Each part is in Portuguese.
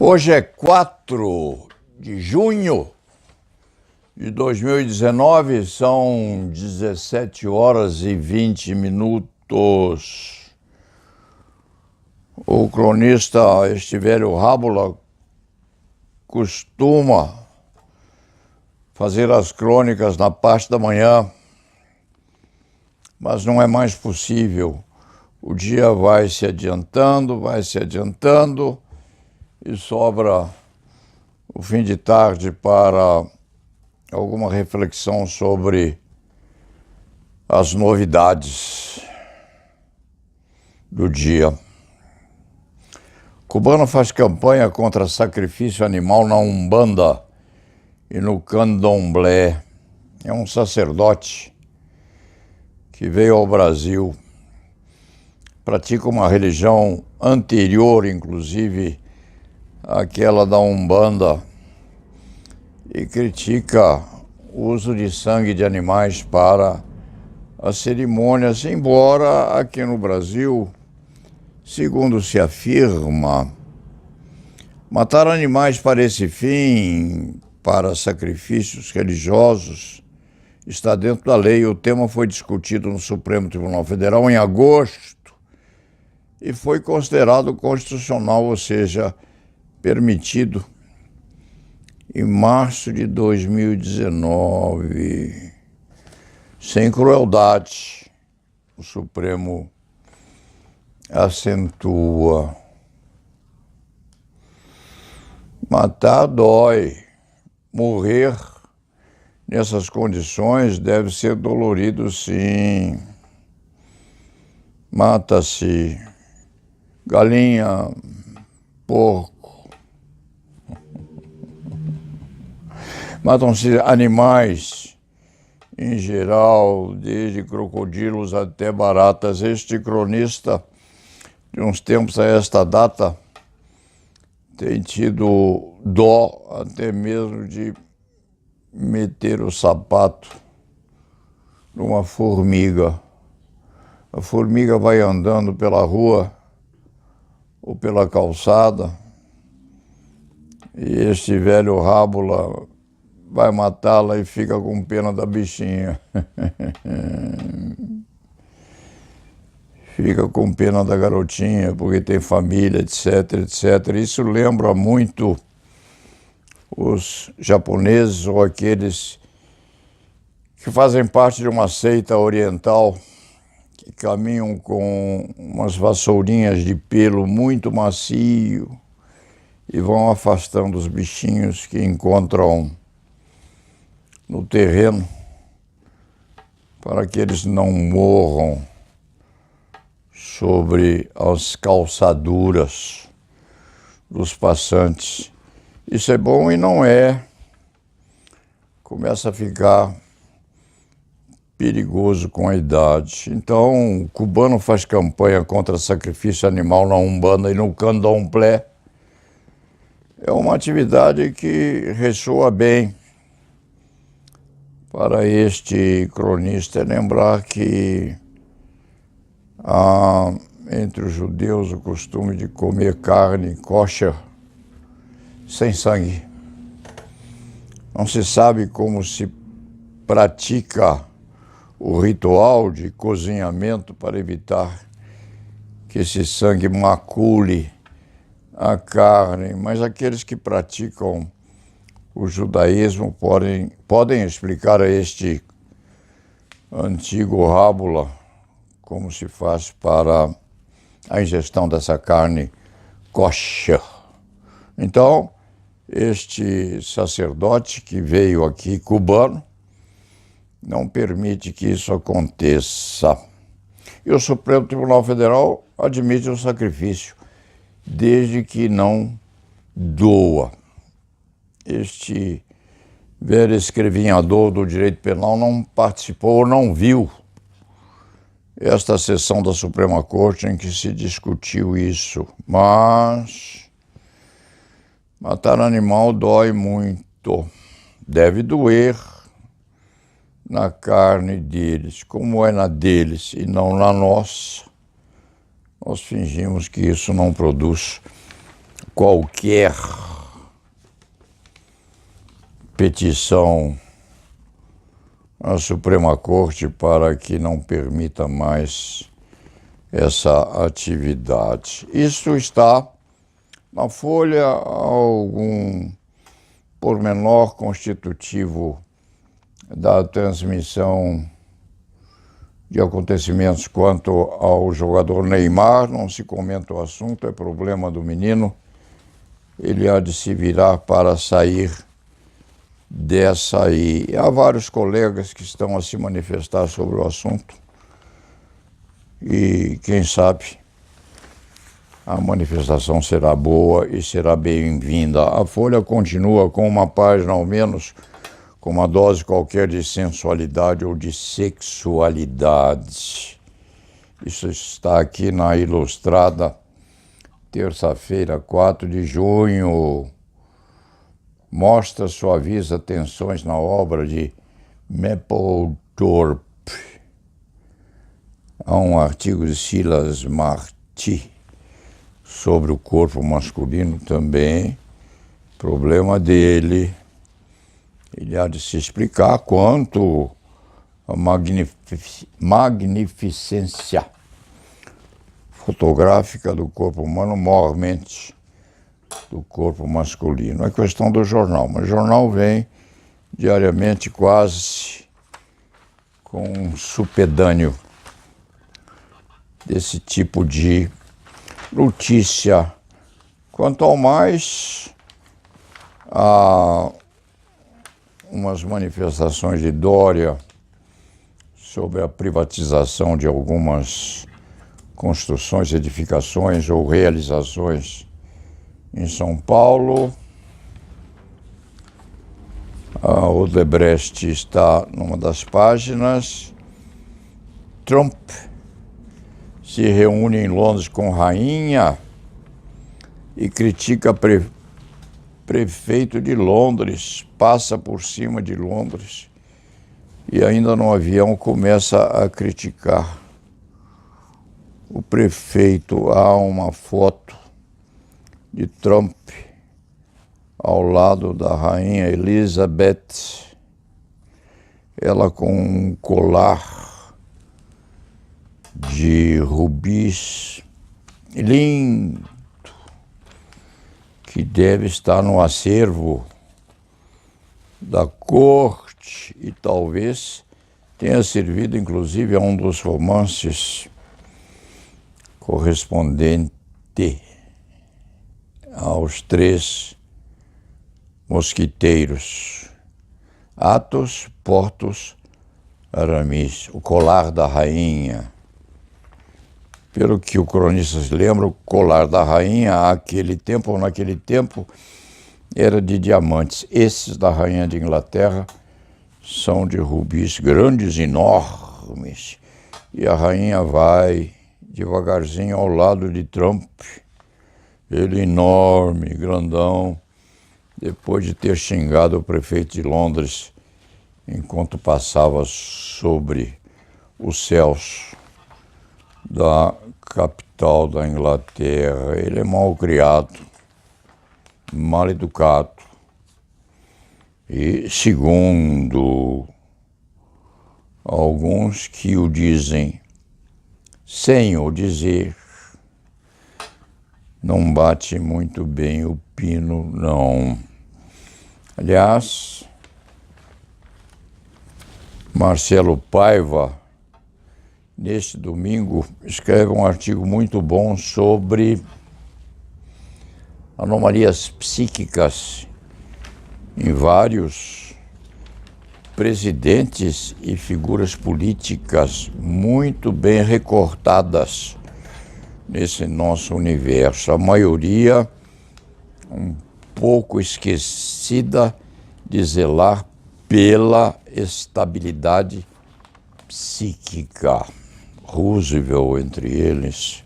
Hoje é 4 de junho de 2019, são 17 horas e 20 minutos. O cronista Estivério Rábula costuma fazer as crônicas na parte da manhã, mas não é mais possível. O dia vai se adiantando e sobra o fim de tarde para alguma reflexão sobre as novidades do dia. Cubano faz campanha contra sacrifício animal na Umbanda e no Candomblé. É um sacerdote que veio ao Brasil, pratica uma religião anterior, inclusive, àquela da Umbanda, e critica o uso de sangue de animais para as cerimônias, embora aqui no Brasil, segundo se afirma, matar animais para esse fim, para sacrifícios religiosos, está dentro da lei. O tema foi discutido no Supremo Tribunal Federal em agosto e foi considerado constitucional, ou seja, permitido em março de 2019. Sem crueldade, o Supremo acentua. Matar dói. Morrer nessas condições deve ser dolorido, sim. Mata-se galinha, porco. Matam-se animais em geral, desde crocodilos até baratas. Este cronista, de uns tempos a esta data, tem tido dó até mesmo de meter o sapato numa formiga. A formiga vai andando pela rua ou pela calçada e este velho Rábula vai matá-la e fica com pena da bichinha. Fica com pena da garotinha, porque tem família, etc, etc. Isso lembra muito os japoneses ou aqueles que fazem parte de uma seita oriental, que caminham com umas vassourinhas de pelo muito macio e vão afastando os bichinhos que encontram no terreno para que eles não morram sobre as calçaduras dos passantes. Isso é bom e não é. Começa a ficar perigoso com a idade. Então, o cubano faz campanha contra sacrifício animal na Umbanda e no Candomblé. É uma atividade que ressoa bem para este cronista. Lembrar que há entre os judeus o costume de comer carne kosher sem sangue. Não se sabe como se pratica o ritual de cozinhamento para evitar que esse sangue macule a carne, mas aqueles que praticam o judaísmo podem explicar a este antigo Rábula como se faz para a ingestão dessa carne kosher. Então, este sacerdote que veio aqui, cubano, não permite que isso aconteça. E o Supremo Tribunal Federal admite o sacrifício, desde que não doa. Este velho escrevinhador do direito penal não participou ou não viu esta sessão da Suprema Corte em que se discutiu isso. Mas matar animal dói muito. Deve doer na carne deles, como é na deles e não na nossa. Nós fingimos que isso não produz qualquer petição à Suprema Corte para que não permita mais essa atividade. Isso está na Folha, algum pormenor constitutivo da transmissão de acontecimentos quanto ao jogador Neymar. Não se comenta o assunto, é problema do menino. Ele há de se virar para sair dessa aí. Há vários colegas que estão a se manifestar sobre o assunto e, quem sabe, a manifestação será boa e será bem-vinda. A Folha continua com uma página ao menos, com uma dose qualquer de sensualidade ou de sexualidade. Isso está aqui na Ilustrada, terça-feira, 4 de junho. Mostra suaviza tensões na obra de Mapplethorpe. Há um artigo de Silas Marty sobre o corpo masculino também, problema dele. Ele há de se explicar quanto a magnificência fotográfica do corpo humano, maiormente do corpo masculino. É questão do jornal, mas o jornal vem diariamente quase com um supedâneo desse tipo de notícia. Quanto ao mais, há umas manifestações de Dória sobre a privatização de algumas construções, edificações ou realizações em São Paulo. A Odebrecht está numa das páginas. Trump se reúne em Londres com rainha e critica prefeito de Londres, passa por cima de Londres e ainda no avião começa a criticar o prefeito. Há uma foto de Trump ao lado da rainha Elizabeth, ela com um colar de rubis lindo, que deve estar no acervo da corte e talvez tenha servido inclusive a um dos romances correspondente aos Três Mosquiteiros. Athos, Porthos, Aramis, o colar da rainha. Pelo que o cronista se lembra, o colar da rainha naquele tempo era de diamantes. Esses da rainha de Inglaterra são de rubis grandes, enormes. E a rainha vai devagarzinho ao lado de Trump, ele enorme, grandão, depois de ter xingado o prefeito de Londres enquanto passava sobre os céus da capital da Inglaterra. Ele é mal criado, mal educado e, segundo alguns que o dizem sem o dizer, não bate muito bem o pino, não. Aliás, Marcelo Paiva, neste domingo, escreve um artigo muito bom sobre anomalias psíquicas em vários presidentes e figuras políticas muito bem recortadas nesse nosso universo. A maioria um pouco esquecida de zelar pela estabilidade psíquica. Roosevelt entre eles.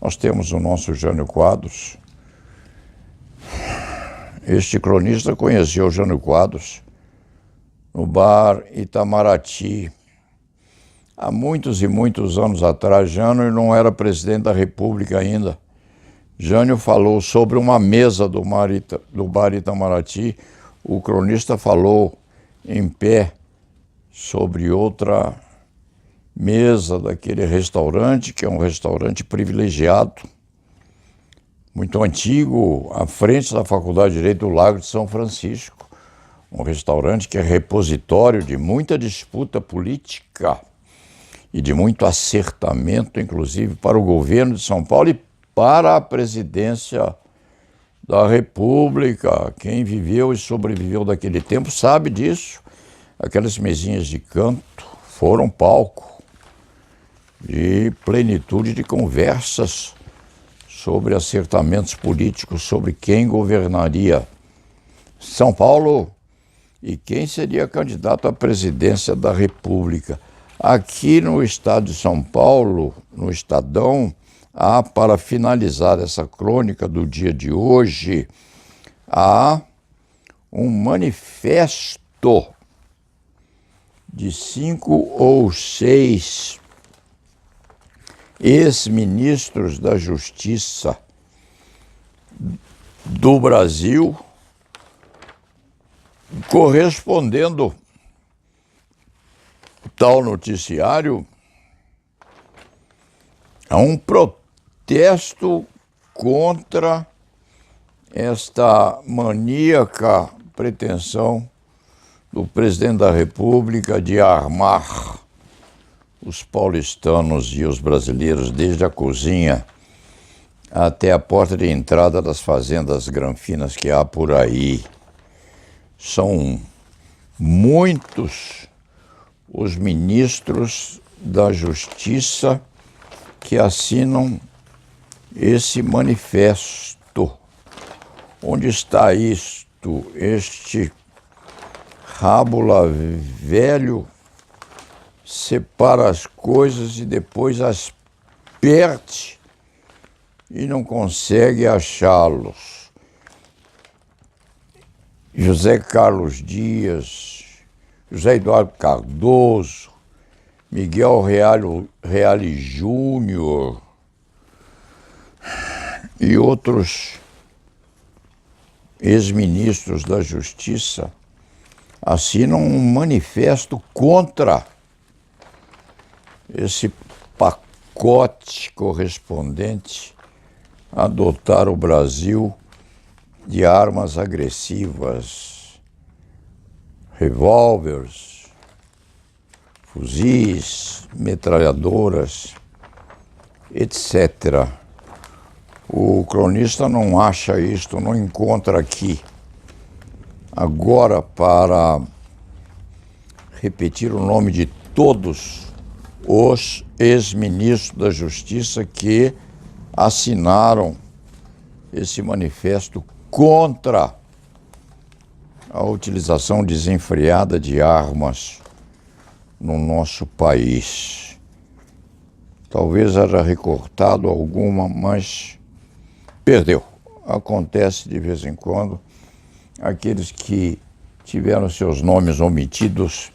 Nós temos o nosso Jânio Quadros. Este cronista conheceu o Jânio Quadros no bar Itamaraty. Há muitos e muitos anos atrás, Jânio não era presidente da República ainda. Jânio falou sobre uma mesa do bar Itamaraty, o cronista falou em pé sobre outra mesa daquele restaurante, que é um restaurante privilegiado, muito antigo, à frente da Faculdade de Direito do Lago de São Francisco, um restaurante que é repositório de muita disputa política e de muito acertamento, inclusive, para o governo de São Paulo e para a presidência da República. Quem viveu e sobreviveu daquele tempo sabe disso. Aquelas mesinhas de canto foram palco de plenitude de conversas sobre acertamentos políticos, sobre quem governaria São Paulo e quem seria candidato à presidência da República. Aqui no estado de São Paulo, no Estadão, há, para finalizar essa crônica do dia de hoje, há um manifesto de 5 ou 6 ex-ministros da Justiça do Brasil, correspondendo tal noticiário a um protesto contra esta maníaca pretensão do presidente da República de armar os paulistanos e os brasileiros desde a cozinha até a porta de entrada das fazendas granfinas que há por aí. São muitos os ministros da Justiça que assinam esse manifesto. Onde está isto? Este rábula velho separa as coisas e depois as perde e não consegue achá-los. José Carlos Dias, José Eduardo Cardoso, Miguel Reale Júnior e outros ex-ministros da Justiça assinam um manifesto contra esse pacote correspondente a dotar o Brasil de armas agressivas, revólveres, fuzis, metralhadoras, etc. O cronista não acha isto, não encontra aqui. Agora, para repetir o nome de todos os ex-ministros da Justiça que assinaram esse manifesto contra a utilização desenfreada de armas no nosso país. Talvez haja recortado alguma, mas perdeu. Acontece de vez em quando. Aqueles que tiveram seus nomes omitidos,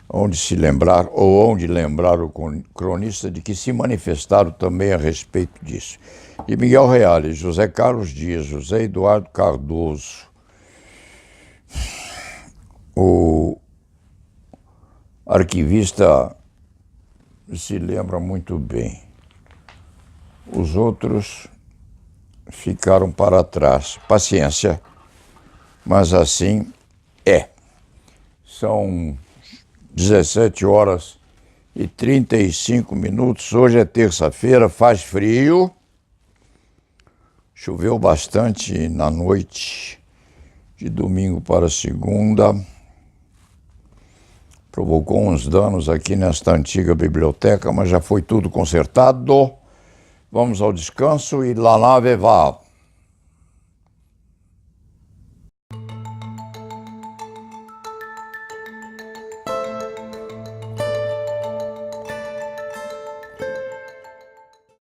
onde se lembrar, ou onde lembrar o cronista de que se manifestaram também a respeito disso. De Miguel Reale, José Carlos Dias, José Eduardo Cardoso, o arquivista se lembra muito bem. Os outros ficaram para trás. Paciência, mas assim é. São 17h35. Hoje é terça-feira, faz frio. Choveu bastante na noite de domingo para segunda. Provocou uns danos aqui nesta antiga biblioteca, mas já foi tudo consertado. Vamos ao descanso e lá vá.